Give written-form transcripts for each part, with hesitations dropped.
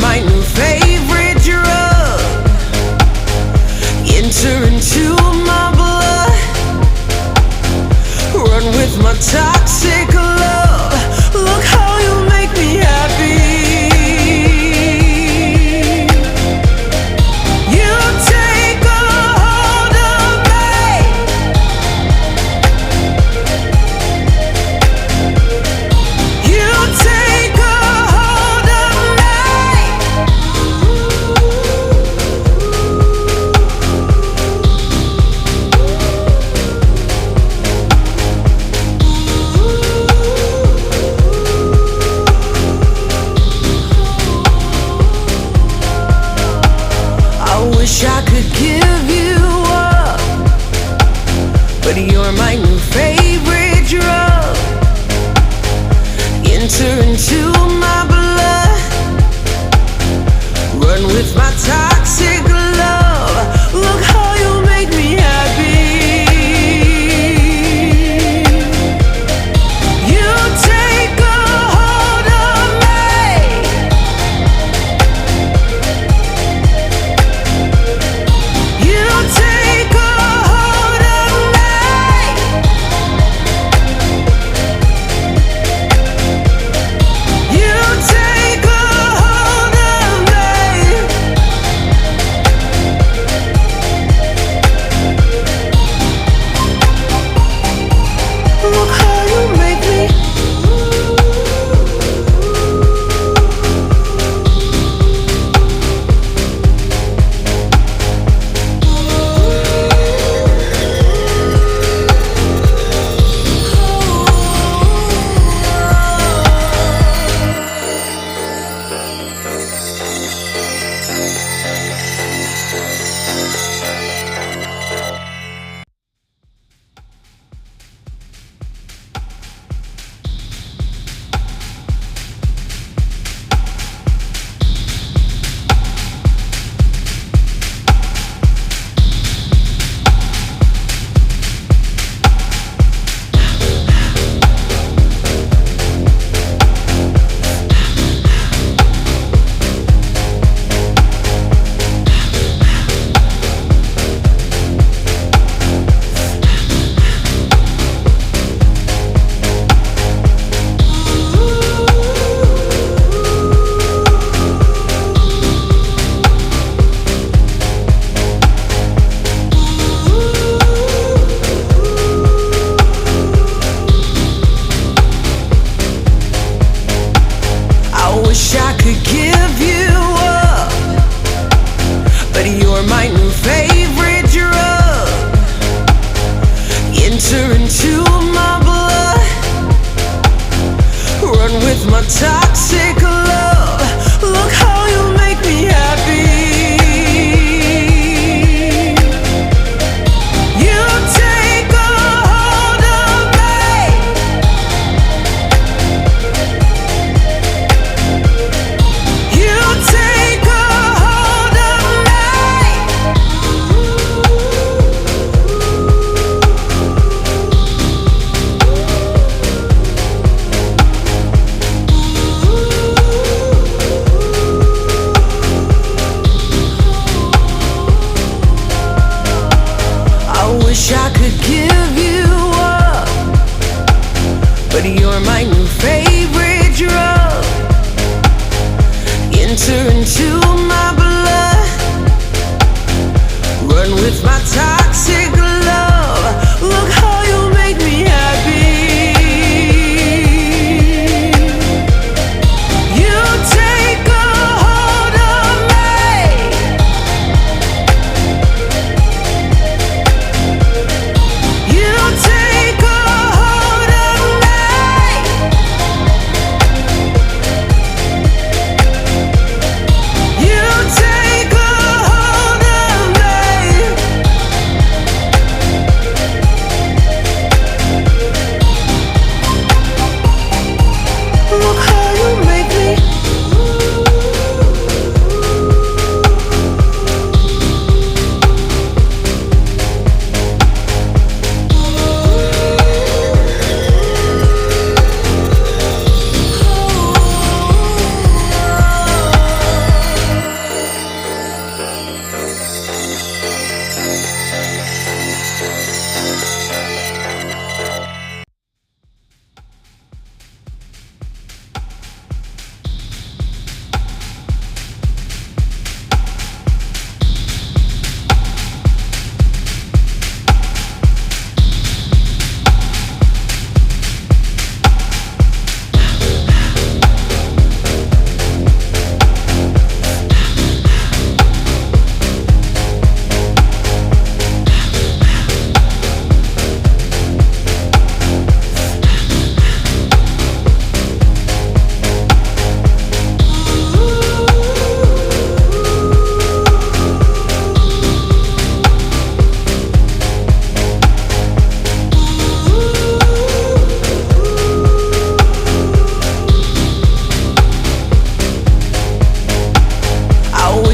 my new favorite drug. Enter into my blood. Run with my toxic love. Look how you make me happy. You take a hold of me. You take a hold of me. I wish I could give you up, but you're my new favorite drug. Enter into my blood. Run with my toxic love. Look how you make me happy. You take a hold of me. You take a hold of me. You take a hold of me. Look how you make me. I wish I could give you up, but you're my new favorite drug. Enter into my blood. Run with my toxic love. Look how you make me happy. You take a hold of me. You take a hold of me. I wish I could give you up, but you're my new favorite drug. Enter into my blood. Run with my toxic love. Look how you make me happy. You take a hold of me. You take a hold of me. You take a hold of me.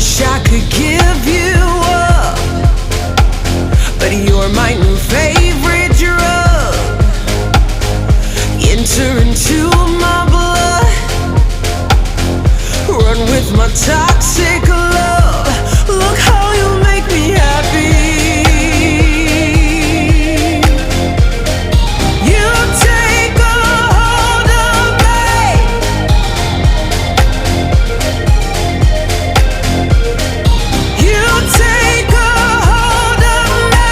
wish I could give you up, but you're my new favorite drug. Enter into my blood, run with my toxic love. Look how you make me happy. You take a hold of me. You take a hold of me.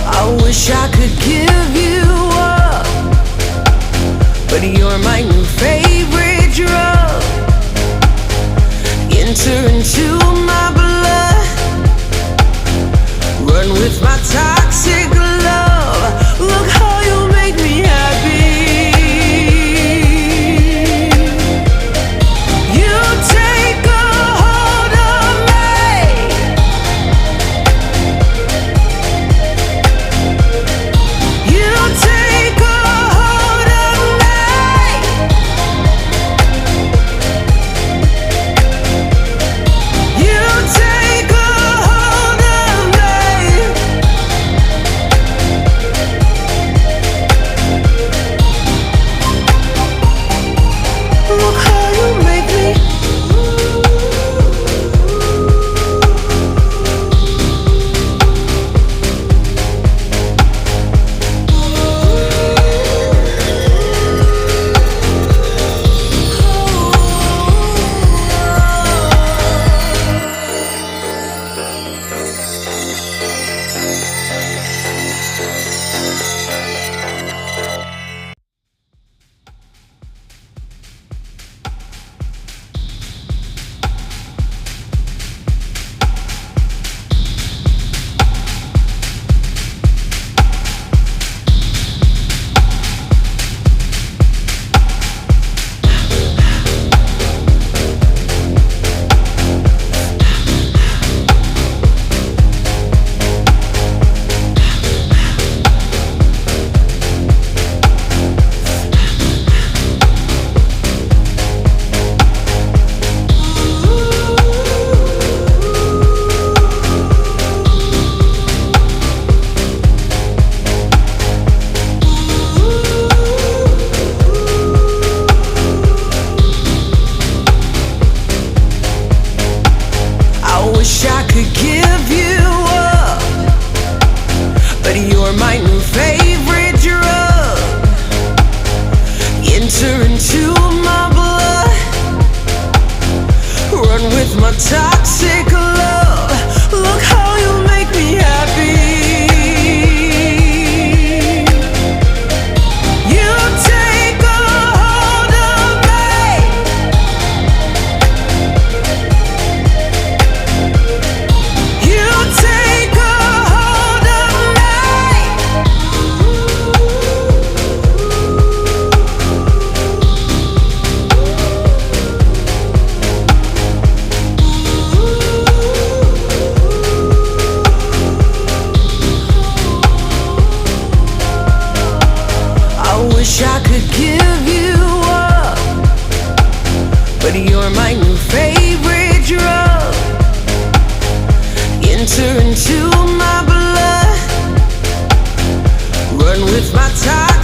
I wish I could give you up, but you're my new favorite drug. Enter into my blood, run with my toxic love. Look how you make me happy. You take a hold of me. You take a hold of me. You take a hold of me. Look how you make me. I wish I could give you up, but you're my new favorite drug. Enter into my blood, run with my toxic love. Look how you make me happy. You take a hold of me. You take a hold of me. I wish I could give you up, but you're my new favorite drug. Enter into my blood, run with my time.